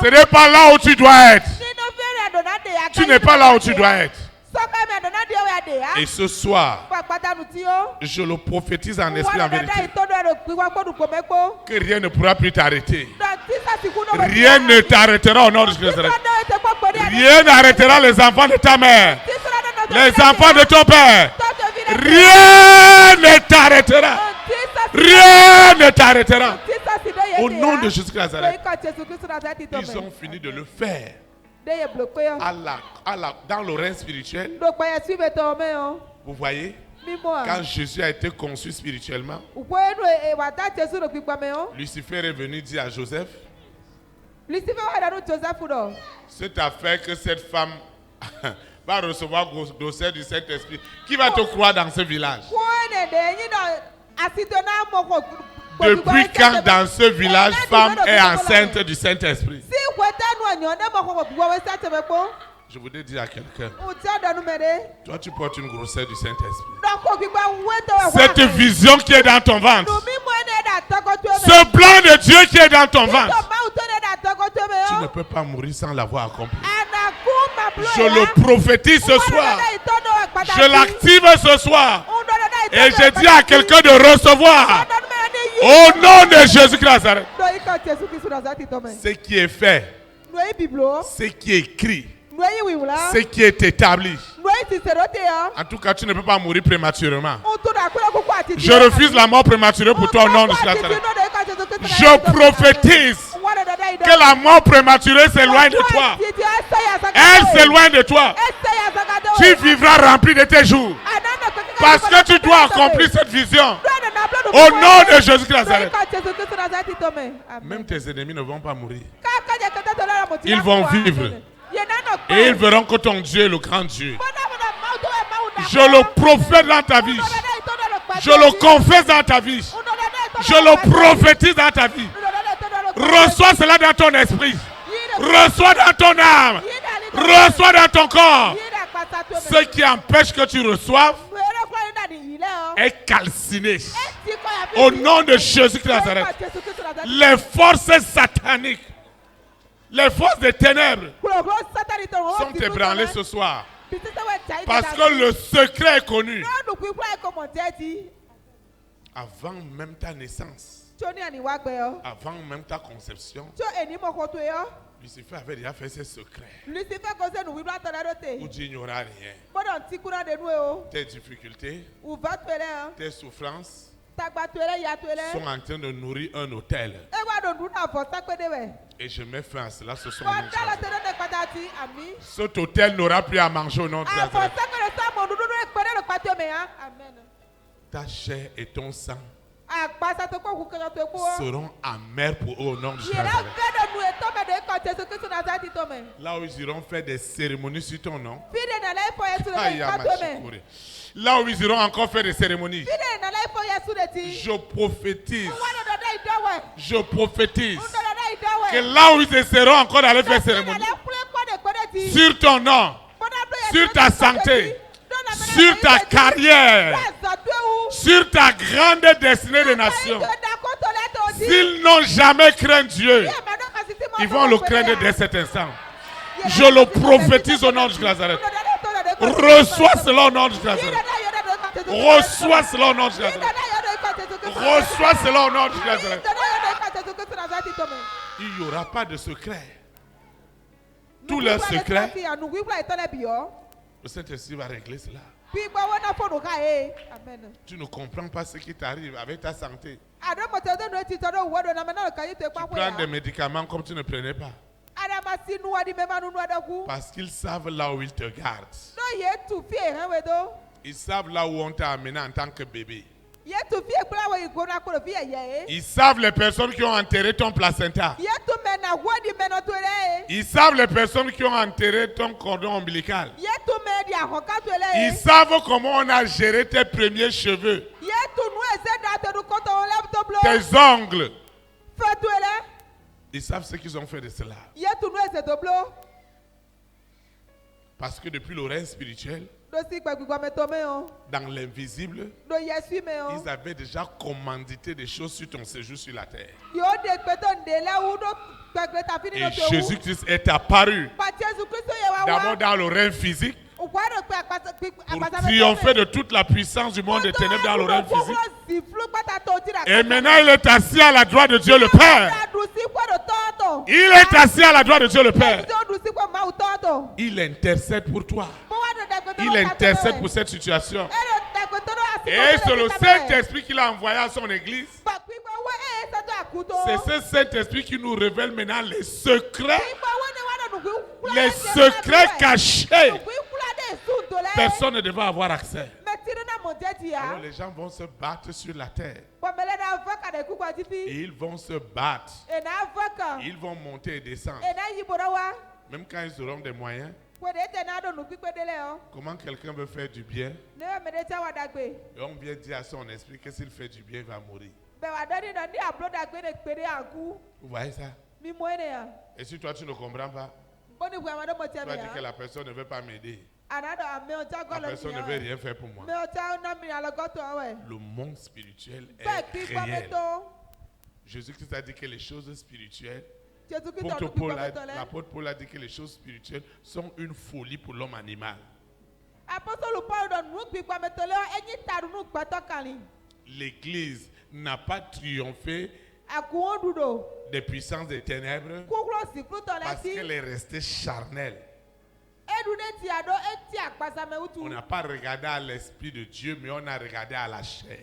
ce n'est pas là où tu dois être. Tu n'es pas là où tu dois être. Et ce soir, je le prophétise en esprit en vérité, que rien ne pourra plus t'arrêter. Rien ne t'arrêtera au nom de Jésus. Rien n'arrêtera les enfants de ta mère, les enfants de ton père. Rien ne t'arrêtera. Rien ne t'arrêtera. Au nom de Jésus Christ, ils ont fini de le faire. Dans le règne spirituel, vous voyez, quand Jésus a été conçu spirituellement, Lucifer est venu dire à Joseph, c'est affaire que cette femme va recevoir l'auxiliaire du Saint-Esprit. Qui va te croire dans ce village? Depuis quand dans ce village, femme est enceinte du Saint-Esprit? Je voudrais dire à quelqu'un, toi tu portes une grossesse du Saint-Esprit. Cette vision qui est dans ton ventre, ce plan de Dieu qui est dans ton ventre, tu ne peux pas mourir sans l'avoir accompli. Je le prophétise ce soir. Je l'active ce soir. Et je dis à quelqu'un de recevoir. Au nom de Jésus-Christ. Ce qui est fait, ce qui est écrit, ce qui est établi. En tout cas, tu ne peux pas mourir prématurément. Je refuse la mort prématurée pour toi au nom de Jésus. Je prophétise que la mort prématurée s'éloigne de toi. Elle s'éloigne de toi. Tu vivras rempli de tes jours. Parce que tu dois accomplir cette vision. Au nom de Jésus-Christ. Même tes ennemis ne vont pas mourir. Ils vont vivre. Et ils verront que ton Dieu est le grand Dieu. Je le profète dans ta vie. Je le confesse dans ta vie. Je le prophétise dans ta vie. Reçois cela dans ton esprit. Reçois dans ton âme. Reçois dans ton corps. Ce qui empêche que tu reçoives est calciné. Au nom de Jésus-Christ. Les forces sataniques, les forces des ténèbres sont ébranlées ce soir. Parce que le secret est connu. Avant même ta naissance, avant même ta conception, Lucifer avait déjà fait ses secrets. Où Dieu ignorait rien. Tes difficultés, tes souffrances sont en train de nourrir un autel. Et je mets fin à cela ce soir. Cet autel n'aura plus à manger au nom de Jésus. Ta chair et ton sang seront amers pour eux au nom de Jésus. Là où ils iront faire des cérémonies sur ton nom. Là où ils iront encore faire des cérémonies. Je prophétise. Je prophétise que là où ils essaieront encore d'aller faire cérémonie, sur ton nom, sur ta santé, sur ta carrière, sur ta grande destinée des nations, s'ils n'ont jamais craint Dieu, ils vont le craindre dès cet instant. Je le prophétise au nom de Nazareth. Reçois cela au nom de Nazareth. Reçois cela au nom de Nazareth. Reçois cela au nom de Nazareth. Il n'y aura pas de secret. Tous leurs secrets, le Saint-Esprit va régler cela. Tu ne comprends pas ce qui t'arrive avec ta santé. Tu prends des médicaments comme tu ne prenais pas. Parce qu'ils savent là où ils te gardent. Ils savent là où on t'a amené en tant que bébé. Ils savent les personnes qui ont enterré ton placenta. Ils savent les personnes qui ont enterré ton cordon ombilical. Ils savent comment on a géré tes premiers cheveux, tes ongles. Ils savent ce qu'ils ont fait de cela. Parce que depuis l'oreille spirituelle, dans l'invisible, ils avaient déjà commandité des choses sur ton séjour sur la terre. Et Jésus-Christ est apparu d'abord dans l'oreille physique pour triompher de toute la puissance du monde des ténèbres dans l'oreille physique. Et maintenant, il est assis à la droite de Dieu le Père. Il est assis à la droite de Dieu le Père. Il intercède pour toi. Il intercède pour cette situation. Et c'est le Saint-Esprit qu'il a envoyé à son église. C'est ce Saint-Esprit qui nous révèle maintenant les secrets cachés. Personne ne devait avoir accès. Alors les gens vont se battre sur la terre. Et ils vont se battre. Ils vont monter et descendre. Même quand ils auront des moyens. Comment quelqu'un veut faire du bien? Et on vient dire à son esprit que s'il fait du bien, il va mourir. Vous voyez ça? Et si toi tu ne comprends pas, tu vas dire que la personne ne veut pas m'aider. La personne ne veut rien faire pour moi. Le monde spirituel est réel. Jésus-Christ a dit que les choses spirituelles, l'apôtre Paul a dit que les choses spirituelles sont une folie pour l'homme animal. L'Église n'a pas triomphé des puissances des ténèbres parce qu'elle est restée charnelle. On n'a pas regardé à l'Esprit de Dieu, mais on a regardé à la chair.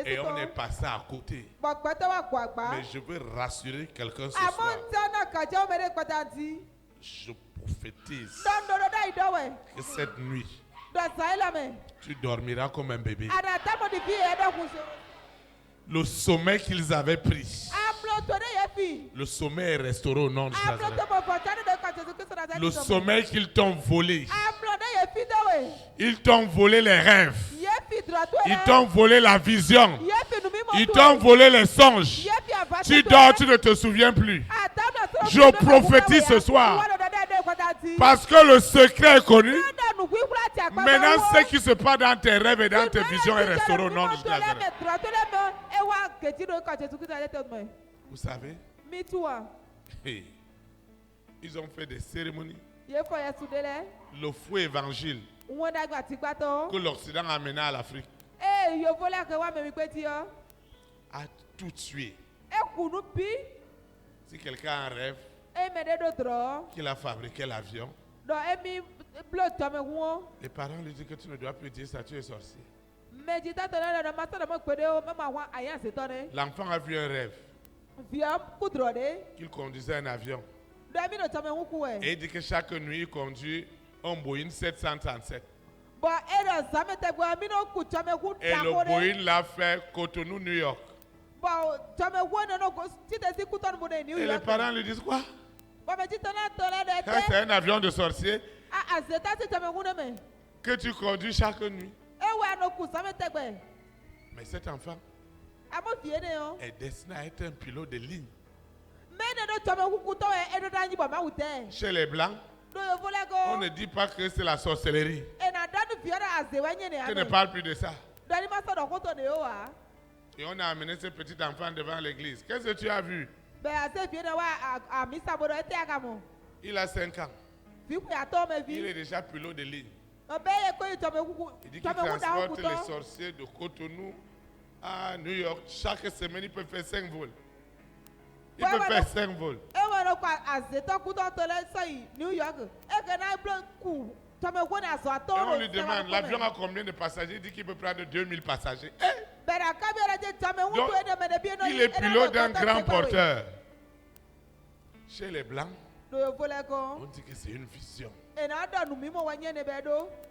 Et on est passé à côté. Mais je veux rassurer quelqu'un ce soir. Je prophétise que cette nuit, tu dormiras comme un bébé. Le sommeil qu'ils avaient pris, le sommeil est restauré au nom de Jésus. Le sommeil qu'ils t'ont volé, ils t'ont volé les rêves, ils t'ont volé la vision, ils t'ont volé les songes. Tu dors, tu ne te souviens plus. Je prophétise ce soir, parce que le secret est connu. Maintenant, ce qui se passe dans tes rêves et dans tes visions est restauré au nom de Jésus. Vous savez, ils ont fait des cérémonies. Le faux évangile que l'Occident a amené à l'Afrique a tout tué. Si quelqu'un a un rêve qu'il a fabriqué l'avion, les parents lui disent que tu ne dois plus dire ça, tu es sorcier. L'enfant a vu un rêve qu'il conduisait un avion. Et il dit que chaque nuit il conduit un Boeing 737. Et le Boeing l'a fait Cotonou, New York. Et les parents lui disent quoi? C'est un avion de sorcier que tu conduis chaque nuit. Mais cet enfant est destiné à être un pilote de ligne. Chez les Blancs, on ne dit pas que c'est la sorcellerie. Tu ne parles plus de ça. Et on a amené ce petit enfant devant l'église. Qu'est-ce que tu as vu? Il a 5 ans. Il est déjà pilote de ligne. Il dit qu'il transporte les sorciers de Cotonou à New York. Chaque semaine, il peut faire 5 vols. Il peut faire 5 vols.
Et on lui demande, l'avion a combien de passagers? Il dit qu'il peut prendre 2000 passagers. Donc, il est pilote d'un grand porteur. Chez les Blancs, on dit que c'est une vision.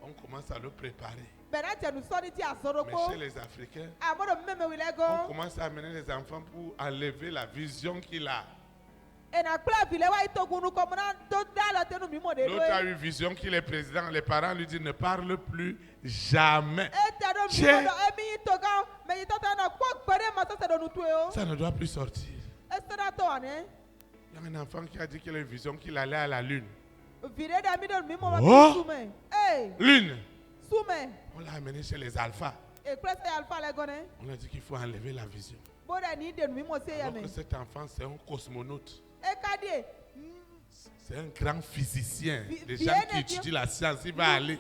On commence à le préparer. Mais chez les Africains, on commence à amener les enfants pour enlever la vision qu'il a. L'autre a eu vision qu'il est président. Les parents lui disent ne parle plus jamais. Ça ne doit plus sortir. Il y a un enfant qui a dit qu'il a une vision qu'il allait à la lune. Oh! Lune. On l'a amené chez les alphas. On a dit qu'il faut enlever la vision. Alors que cet enfant, c'est un cosmonaute. C'est un grand physicien. Les gens qui étudient la science, il va aller.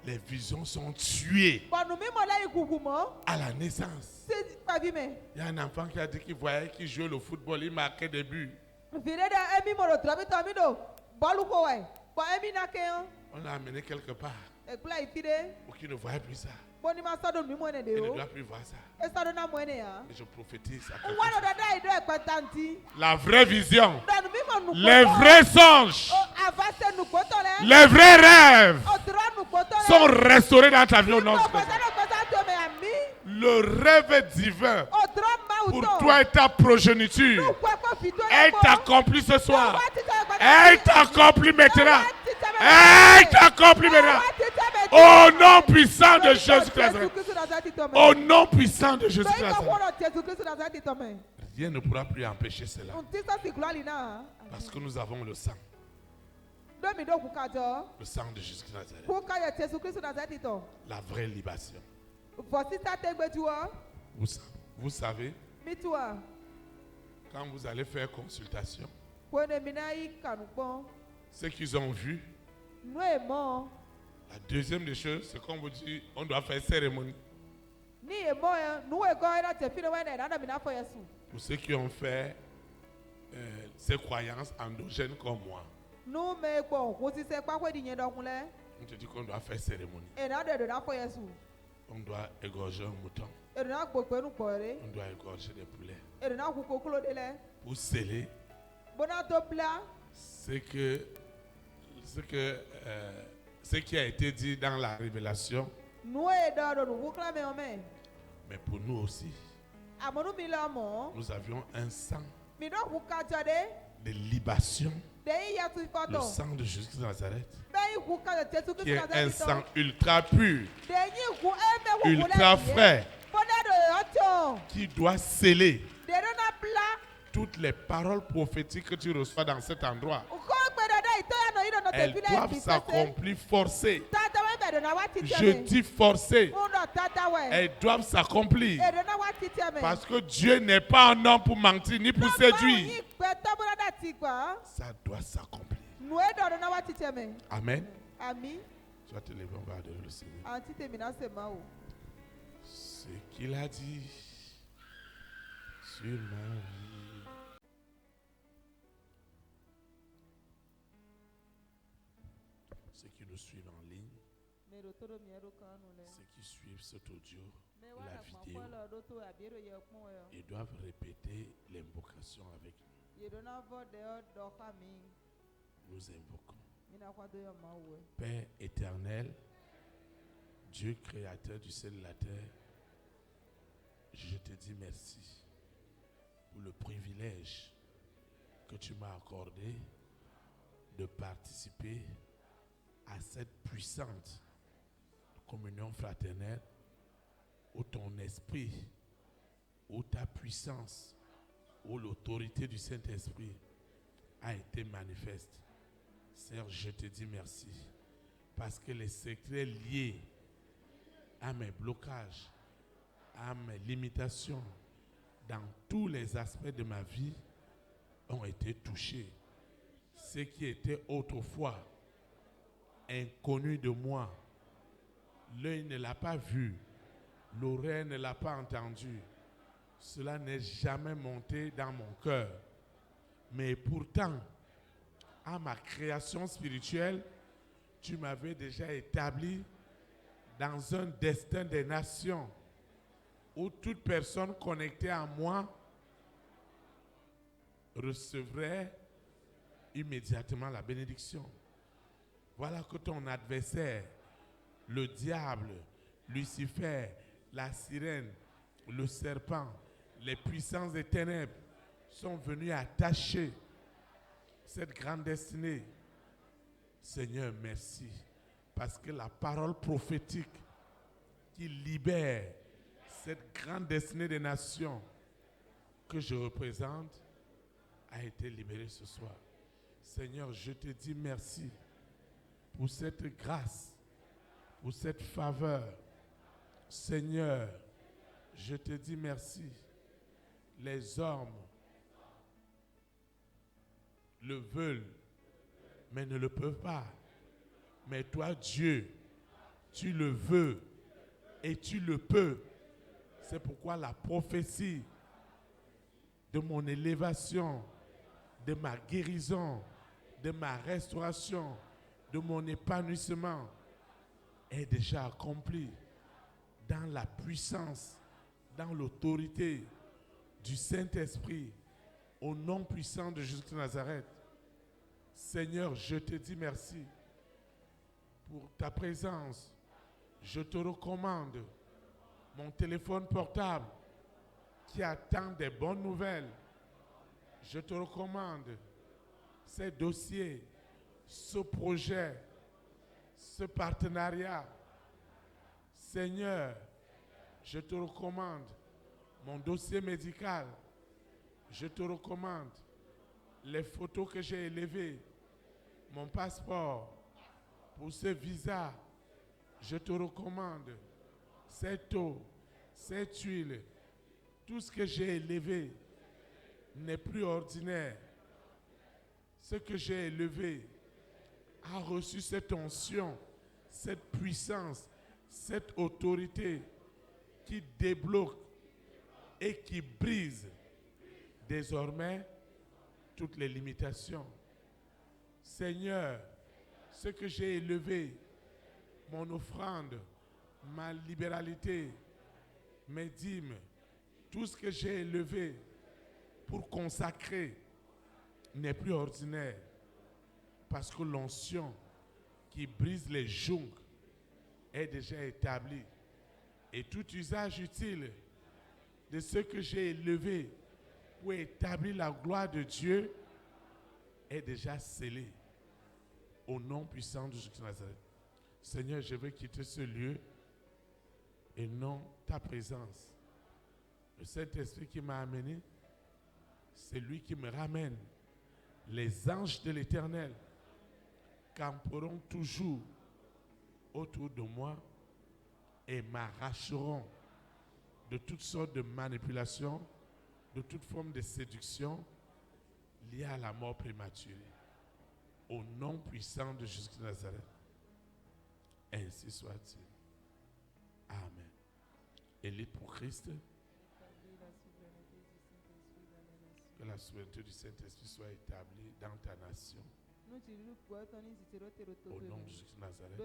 Les visions sont tuées à la naissance. Il y a un enfant qui a dit qu'il voyait qu'il jouait le football, il marquait des buts. On l'a amené quelque part pour qu'il ne voyait plus ça. Il ne doit plus voir ça. Et je prophétise à quelqu'un. La vraie vision, les vrais songes, les vrais rêves sont restaurés dans ta vie au nom de Jésus. Le rêve divin pour toi et ta progéniture est accompli ce soir. Est accompli maintenant. Est accompli maintenant. Au nom puissant de Jésus-Christ. Au nom puissant de Jésus-Christ. Rien ne pourra plus empêcher cela. Parce que nous avons le sang. Le sang de Jésus-Christ. La vraie libation. Vous savez, quand vous allez faire consultation, ce qu'ils ont vu, la deuxième des choses, c'est qu'on vous dit, on doit faire cérémonie. Pour ceux qui ont fait ces croyances endogènes comme moi, on te dit qu'on doit faire cérémonie. On doit égorger un mouton. On doit égorger des poulets. Pour sceller ce qui a été dit dans la révélation. Mais pour nous aussi, nous avions un sang de libation. Le sang de Jésus de Nazareth, qui est un sang ultra pur, ultra frais, qui doit sceller toutes les paroles prophétiques que tu reçois dans cet endroit. Elles doivent s'accomplir forcées. Je dis forcées. Elles doivent s'accomplir. Parce que Dieu n'est pas un homme pour mentir ni pour séduire. Ça doit s'accomplir. Amen. Tu vas te lever, on va adorer le Seigneur. Ce qu'il a dit sur ma vie. Ceux qui nous suivent en ligne, ceux qui suivent cet audio, la vidéo, ils doivent répéter l'invocation avec nous. Nous invoquons. Père éternel, Dieu créateur du ciel et de la terre, je te dis merci pour le privilège que tu m'as accordé de participer à cette puissante communion fraternelle où ton esprit, où ta puissance, où l'autorité du Saint-Esprit a été manifeste. Seigneur, je te dis merci parce que les secrets liés à mes blocages, à mes limitations dans tous les aspects de ma vie ont été touchés. Ce qui était autrefois inconnu de moi, l'œil ne l'a pas vu, l'oreille ne l'a pas entendu, cela n'est jamais monté dans mon cœur. Mais pourtant, à ma création spirituelle, tu m'avais déjà établi dans un destin des nations où toute personne connectée à moi recevrait immédiatement la bénédiction. Voilà que ton adversaire, le diable, Lucifer, la sirène, le serpent, les puissances des ténèbres sont venus attacher cette grande destinée. Seigneur, merci, parce que la parole prophétique qui libère cette grande destinée des nations que je représente a été libérée ce soir. Seigneur, je te dis merci pour cette grâce, pour cette faveur. Seigneur, je te dis merci. Les hommes le veulent, mais ne le peuvent pas. Mais toi, Dieu, tu le veux et tu le peux. C'est pourquoi la prophétie de mon élévation, de ma guérison, de ma restauration, de mon épanouissement est déjà accomplie dans la puissance, dans l'autorité du Saint-Esprit, au nom puissant de Jésus de Nazareth. Seigneur, je te dis merci pour ta présence. Je te recommande mon téléphone portable qui attend des bonnes nouvelles. Je te recommande ces dossiers, ce projet, ce partenariat. Seigneur, je te recommande mon dossier médical. Je te recommande les photos que j'ai élevées, mon passeport, pour ce visa. Je te recommande cette eau, cette huile, tout ce que j'ai élevé n'est plus ordinaire. Ce que j'ai élevé a reçu cette onction, cette puissance, cette autorité qui débloque et qui brise désormais toutes les limitations. Seigneur, ce que j'ai élevé, mon offrande, ma libéralité, mes dîmes, tout ce que j'ai élevé pour consacrer n'est plus ordinaire, parce que l'onction qui brise les joncs est déjà établie. Et tout usage utile de ce que j'ai élevé pour établir la gloire de Dieu est déjà scellé au nom puissant de Jésus de Nazareth. Seigneur, je veux quitter ce lieu et non ta présence. Le Saint-Esprit qui m'a amené, c'est lui qui me ramène. Les anges de l'Éternel camperont toujours autour de moi et m'arracheront de toutes sortes de manipulations, de toute forme de séduction liée à la mort prématurée. Au nom puissant de Jésus de Nazareth. Ainsi soit-il. Amen. Élite pour Christ. Que la souveraineté du Saint-Esprit soit établie dans ta nation. Au nom de Jésus de Nazareth.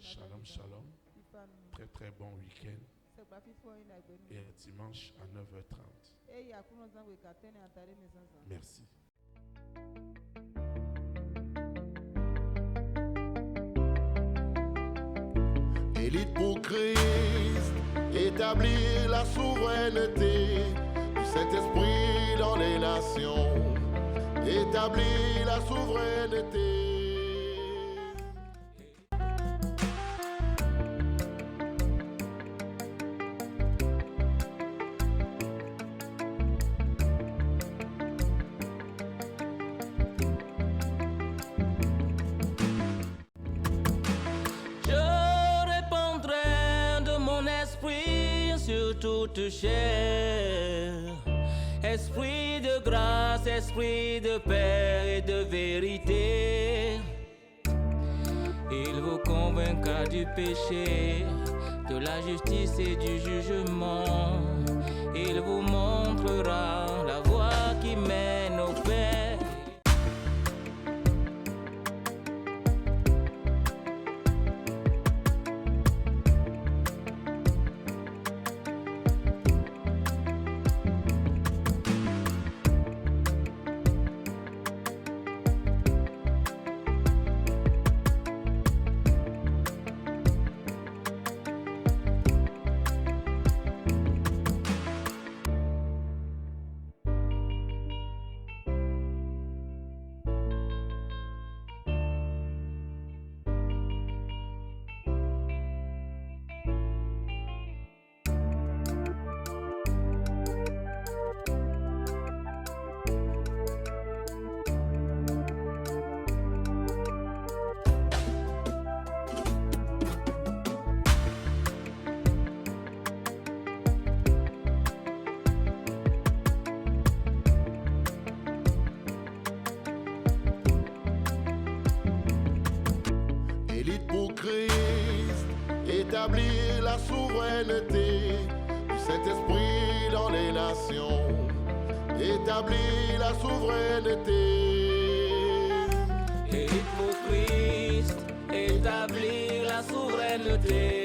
Shalom, shalom. Très très bon week-end. Et un dimanche à 9h30. Merci.
Élite pour Christ, établir la souveraineté du Saint-Esprit dans les nations, établir la souveraineté.
Toute chair, esprit de grâce, esprit de paix et de vérité, il vous convaincra du péché, de la justice et du jugement, il vous montrera la voie qui mène au Père.
établir la souveraineté du Saint-Esprit dans les nations. Établir la souveraineté.
Élite pour Christ, établir la souveraineté.